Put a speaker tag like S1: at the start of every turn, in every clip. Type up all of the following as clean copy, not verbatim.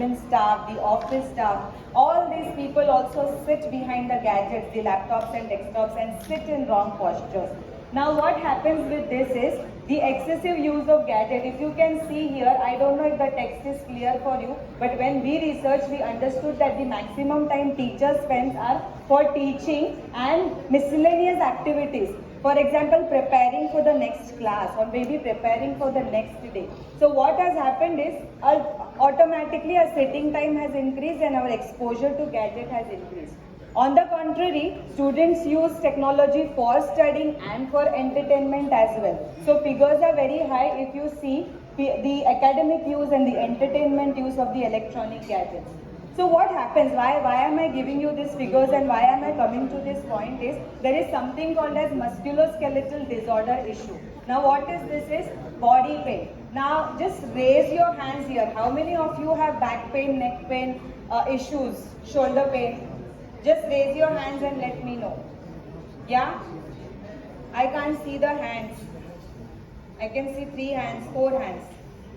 S1: admin staff, the office staff, all these people also sit behind the gadgets, the laptops and desktops, and sit in wrong postures. Now what happens with this is the excessive use of gadget. If you can see here, I don't know if the text is clear for you, but when we researched, we understood that the maximum time teachers spend are for teaching and miscellaneous activities. For example, preparing for the next class or maybe preparing for the next day. So what has happened is automatically our sitting time has increased and our exposure to gadget has increased. On the contrary, students use technology for studying and for entertainment as well. So figures are very high if you see the academic use and the entertainment use of the electronic gadgets. So what happens? Why am I giving you these figures and why am I coming to this point is there is something called as musculoskeletal disorder issue. Now what is this is body pain. Now just raise your hands here. How many of you have back pain, neck pain issues, shoulder pain? Just raise your hands and let me know. Yeah? I can't see the hands. I can see 3 hands, 4 hands.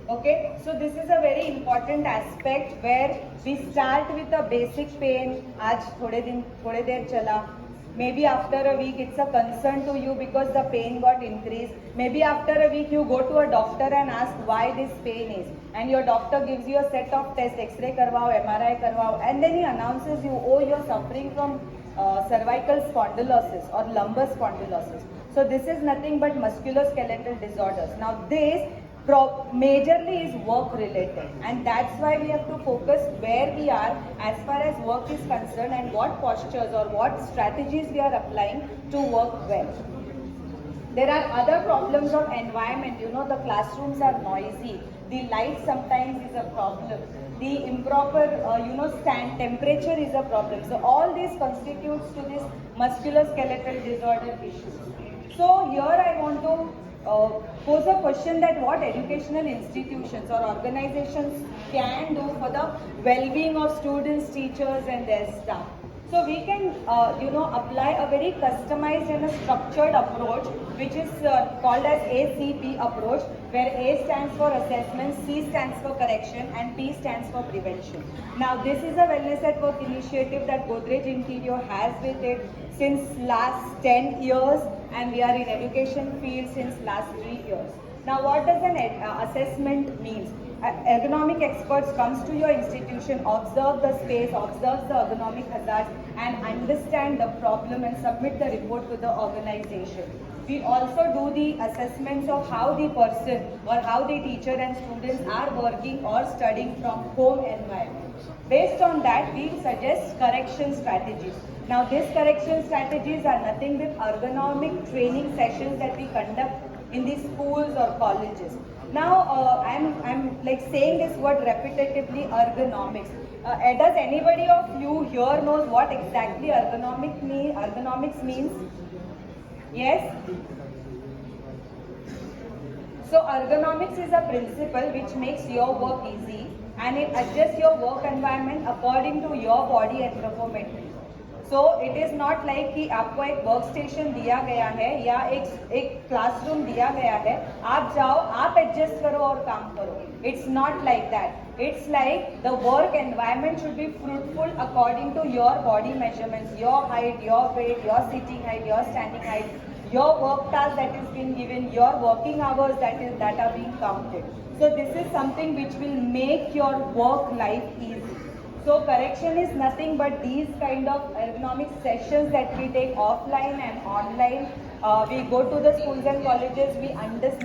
S1: Okay? So this is a very important aspect where we start with a basic pain. Aaj thode der chala. Maybe after a week it's a concern to you because the pain got increased. Maybe after a week you go to a doctor and ask why this pain is. And your doctor gives you a set of tests, X-ray karwao, MRI karwao, and then he announces you, oh, you're suffering from cervical spondylosis or lumbar spondylosis. So this is nothing but musculoskeletal disorders. Now this majorly is work related, and that's why we have to focus where we are as far as work is concerned and what postures or what strategies we are applying to work well. There are other problems of environment. You know, the classrooms are noisy. The light sometimes is a problem. The improper, stand temperature is a problem. So all this constitutes to this musculoskeletal disorder issue. So here I want to pose a question that what educational institutions or organizations can do for the well-being of students, teachers and their staff. So we can, apply a very customized and a structured approach, which is called as ACP approach, where A stands for assessment, C stands for correction, and P stands for prevention. Now, this is a Wellness at Work initiative that Godrej Interior has with it since last 10 years, and we are in education field since last 3 years. Now, what does an assessment mean? Ergonomic experts comes to your institution, observe the space, observe the ergonomic hazards, and understand the problem and submit the report to the organization. We also do the assessments of how the person or how the teacher and students are working or studying from home environment. Based on that, we suggest correction strategies. Now, these correction strategies are nothing but ergonomic training sessions that we conduct in the schools or colleges. Now, I'm like saying this word repetitively, ergonomics. Does anybody of you here knows what exactly ergonomics means? Yes? So ergonomics is a principle which makes your work easy and it adjusts your work environment according to your body anthropometry. So it is not like कि आपको एक work station दिया गया है या एक classroom दिया गया है, आप जाओ, आप एडजस्ट करो और काम करो. It's not like that. It's like the work environment should be fruitful according to your body measurements, your height, your weight, your sitting height, your standing height, your work task that is being given, your working hours that are being counted. So this is something which will make your work life easy. So correction is nothing but these kind of ergonomic sessions that we take offline and online. We go to the schools and colleges, we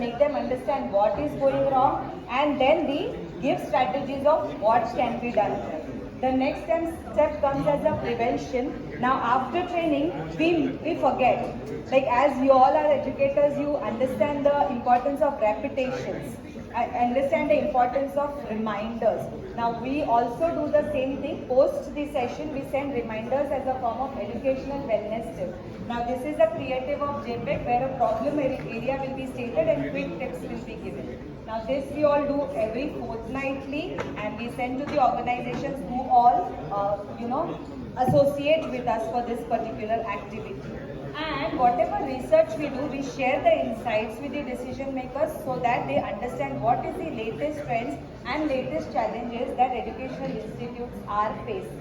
S1: make them understand what is going wrong, and then we give strategies of what can be done. The next step comes as a prevention. Now after training, we forget. Like as you all are educators, you understand the importance of repetitions. I understand the importance of reminders. Now we also do the same thing. Post the session, we send reminders as a form of educational wellness tip. Now this is a creative of JPEG where a problem area will be stated and quick tips will be given. Now this we all do every fortnightly and we send to the organizations who all associate with us for this particular activity. And whatever research we do, we share the insights with the decision makers so that they understand what is the latest trends and latest challenges that educational institutes are facing.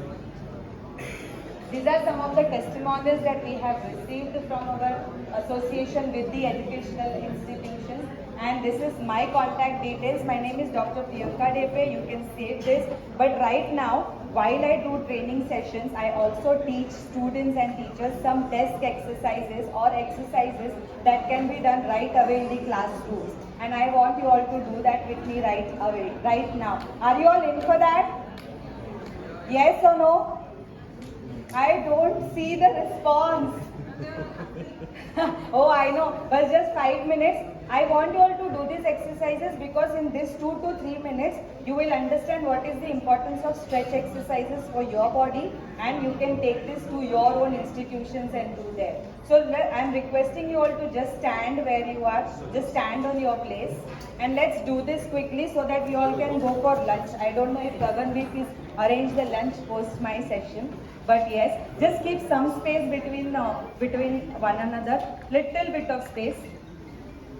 S1: These are some of the testimonials that we have received from our association with the educational institutions. And this is my contact details. My name is Dr. Priyanka Depe. You can save this. But right now, while I do training sessions, I also teach students and teachers some desk exercises or exercises that can be done right away in the classrooms. And I want you all to do that with me right away, right now. Are you all in for that? Yes or no? I don't see the response. Oh, I know, but just 5 minutes. I want you all to do these exercises because in this 2 to 3 minutes, you will understand what is the importance of stretch exercises for your body, and you can take this to your own institutions and do there. So I'm requesting you all to just stand where you are, just stand on your place, and let's do this quickly so that we all can go for lunch. I don't know if Gagandeep is arrange the lunch post my session, but yes, just keep some space between one another, little bit of space.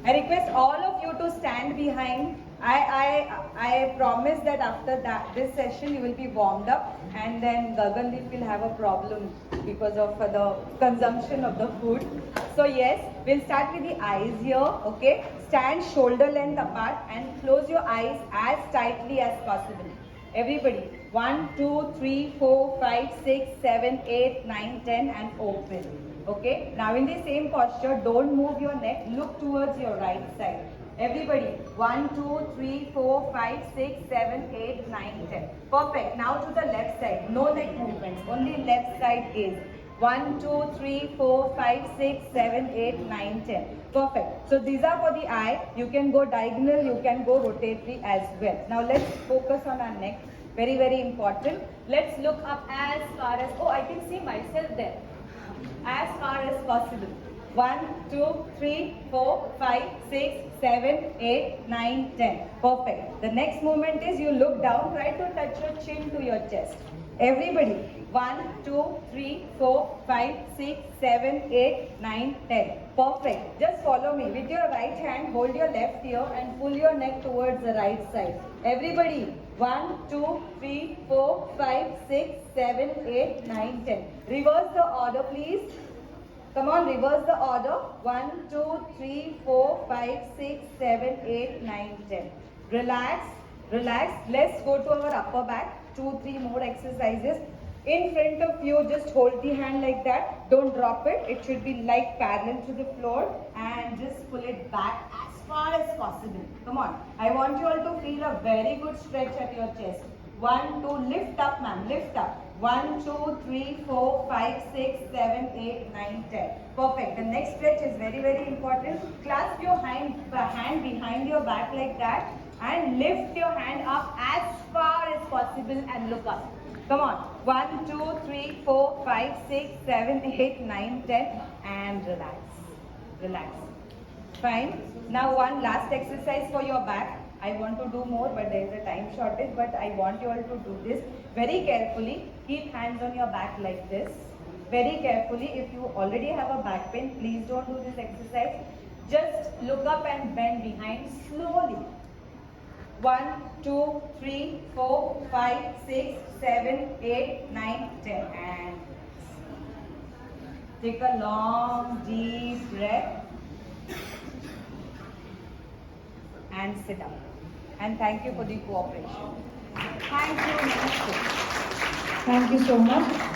S1: I request all of you to stand behind. I promise that after this session you will be warmed up, and then Gagandeep will have a problem because of the consumption of the food. So yes, we'll start with the eyes here, okay? Stand shoulder length apart and close your eyes as tightly as possible. Everybody, 1, 2, 3, 4, 5, 6, 7, 8, 9, 10 and open. Okay, now in the same posture, don't move your neck, look towards your right side. Everybody, 1, 2, 3, 4, 5, 6, 7, 8, 9, 10. Perfect. Now to the left side, no neck movements, only left side is 1, 2, 3, 4, 5, 6, 7, 8, 9, 10. Perfect. So these are for the eye. You can go diagonal, you can go rotatory as well. Now let's focus on our neck. Very, very important. Let's look up as far as, oh, I can see myself there. As far as possible. 1, 2, 3, 4, 5, 6, 7, 8, 9, 10. Perfect. The next movement is you look down, try to touch your chin to your chest. Everybody. 1, 2, 3, 4, 5, 6, 7, 8, 9, 10. Perfect. Just follow me. With your right hand, hold your left ear and pull your neck towards the right side. Everybody. 1, 2, 3, 4, 5, 6, 7, 8, 9, 10. Reverse the order, please. Come on, reverse the order. 1, 2, 3, 4, 5, 6, 7, 8, 9, 10. Relax, relax. Let's go to our upper back. 2, 3 more exercises. In front of you, just hold the hand like that. Don't drop it. It should be like parallel to the floor. And just pull it back as far as possible. Come on. I want you all to feel a very good stretch at your chest. 1, 2, lift up, ma'am. Lift up. 1, 2, 3, 4, 5, 6, 7, 8, 9, 10. Perfect. The next stretch is very, very important. Clasp your hand behind your back like that and lift your hand up as far as possible and look up. Come on. 1, 2, 3, 4, 5, 6, 7, 8, 9, 10 and relax. Relax. Fine. Now one last exercise for your back. I want to do more, but there is a time shortage, but I want you all to do this very carefully. Keep hands on your back like this. Very carefully. If you already have a back pain, please don't do this exercise. Just look up and bend behind slowly. 1, 2, 3, 4, 5, 6, 7, 8, 9, 10. And take a long, deep breath. And sit down. And thank you for the cooperation. Thank you.
S2: Thank you so much.